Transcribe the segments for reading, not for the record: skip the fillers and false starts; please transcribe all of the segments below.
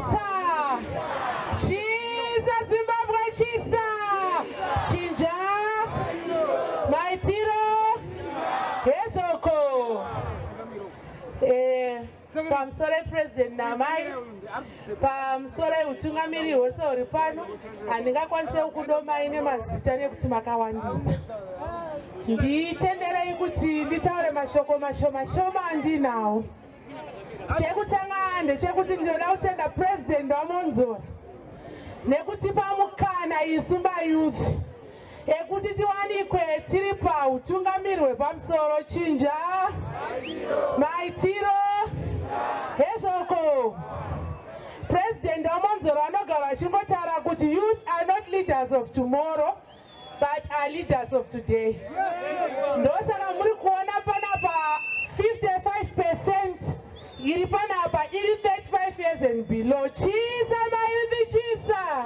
chisa. Chisa Zimbabwe chisa. Chinja. Maitiro. Hezoko. Pamsore President Namai. Pamsore utungamiri wose uri pano. Handingakwanise kudoma ine mazita nekuti makawandisa. Nditenderei kuti nditaure mashoko mashoma andinawo. Chekutanga ndechekuti ndinoda kutenda President waMadzore nekutipa mukana isu mayouth ekuti tiwanikwe tiri pautungamiri hwepamusoro. Chinja, maitiro, hezvoko. President waMadzore anogara achingotara kuti youth are not leaders of tomorrow but are leaders of today. Ndosaka muri kuona panapa 55% iri panapa iri 35 years and below. Chisa mayouth, chisa.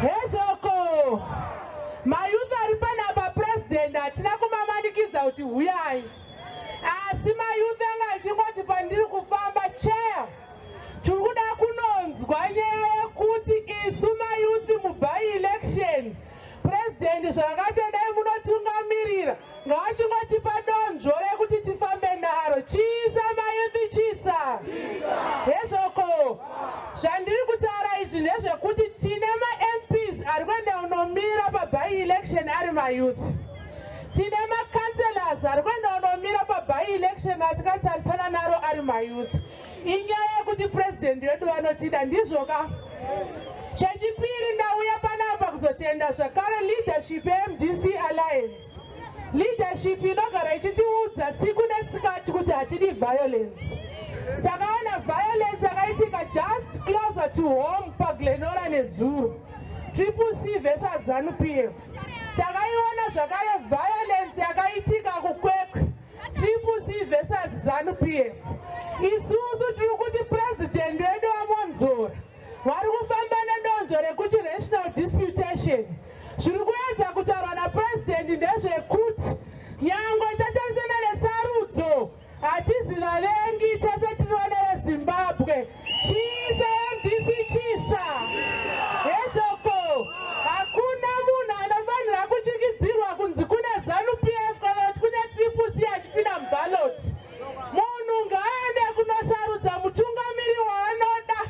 Hezvoko. Mayouth ari panapa President atina kumamanikidza kuti huyai. Asi mayouth anga achingoti pandiri kufamba chair. Tiri kuda kunonzwa nyaya yekuti isu mayouth mubai election President zvakatendai munotungamirira ngaachingotipa donzvo rekuti tifambe naro. Chisa mayouth, chisa. Hezvoko. Zvandiri kutaura izvi ndezvekuti tine ma-MPs ari kuenda kunomira pabai election ari mayouth. Tine ma-councillors ari kuenda kunomira pabai election atikatarisana naro ari mayouth. Inyaya yekuti President wedu vanotida ndizvoka. Chechipiri ndauya panapa kuzotenda zvakare leadership yeMDC Alliance. Leadership inogara ichitiudza siku nesikati kuti hatidi violence. Takaona violence yakaitika just closer to home paGlenora neZulu. CCC versus ZANU-PF. Takaiona zvakare violence yakaitika kuKwekwe. CCC versus ZANU-PF. Isusu tiri kuti President wedu waMadzore vari kufamba nedonzvo rekuti rational disputation. Zviri kuedza kutaurwa naPresident ndezvekuti nyangwe tatarisana nesarudzo hatizivavengi tese tinoona veZimbabwe. Chisa MDC, chisa. Hezvoko. Hakuna munhu anofanira kuchikidzirwa kunzi kune ZANU-PF kana kuti kune CCC achipinda muballot. Munhu ngaaende kunosarudza mutungamiri waanoda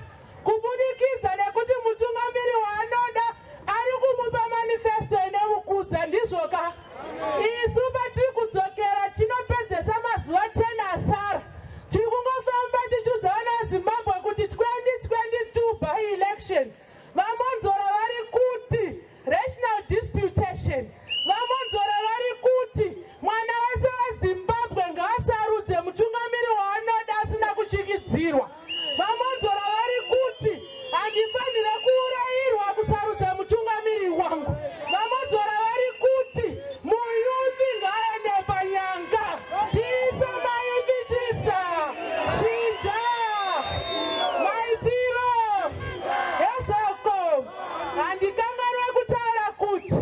kubudikidza nekuti mutungamiri waanoda ari kumupa manifesto inemukudza. Ndizvoka. Isu patiri kudzokera tinopedzesa mazuva 10 asara. Tiri kungofamba tichiudza vana veZimbabwe kuti 2022 by election vaMadzore vari kuti rational disputation. vaMadzore vari kuti mwana wese weZimbabwe ngaasarudze mutungamiri waanoda asina kuchikidzirwa. vaMadzore vari kuti handifanire kuurayirwa kusarudza mutungamiri wangu. vaMadzore vari kuti muyuthi ngaaende panyanga. Chisa mayuthi, chisa. Chinja. Maitiro. Hezvoko. Handikanganwe kutaura kuti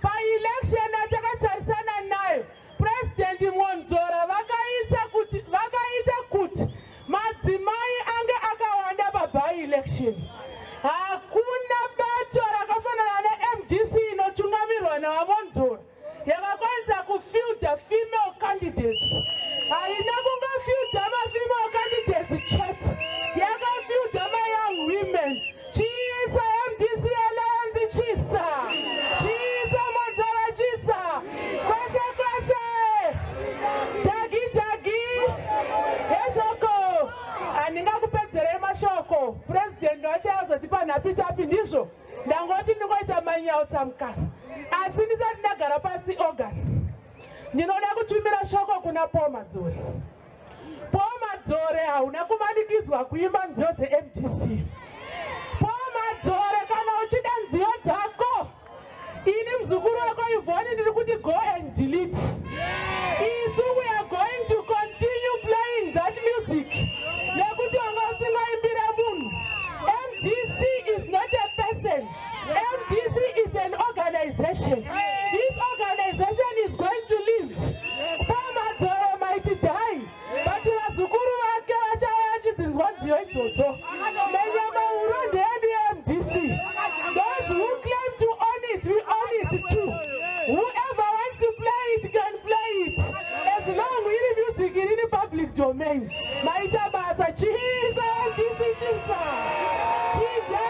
pa-election atakatarisana nayo President Madzore vakaita kuti madzimai ange akawanda pabai election. Hakuna bato rakafanana neMDC inotungamirwa naMadzore yakakwanisa kufilter female candidates. Haina kungofilter ma-female candidates chat, yakafilter ma-young women. Chisa MDC Alliance, chisa. Chisa Madzore, chisa. Kwese kwese. Dagi. Hezvoko. Handingakupedzerei mashoko. President wacho azotipa nhapi-tapi ndizvo. Ndangoti ndingoita manyautsa mukana. Asi ndisati ndagara pasi organ. Ndinoda kutumira shoko kuna Madzore. Madzore hauna kumanikidzwa kuimba nziyo dzeMDC. Madzore kana uchida nziyo dzako. Ini mzukuru wako Yvonne ndiri kuti go and delete. Isu we are going to continue playing that music. Nekuti wanga usingaimbira munhu. MDC is not a person. MDC is an organization. This organization is going to live. Madzore might die, but vazukuru vake vachauya vachidzinzwa nziyo idzodzo. Nenyama it too. Whoever wants to play it can play it. As long as the music is in the public domain. My chabasa, Jesus, Jesus, Jesus.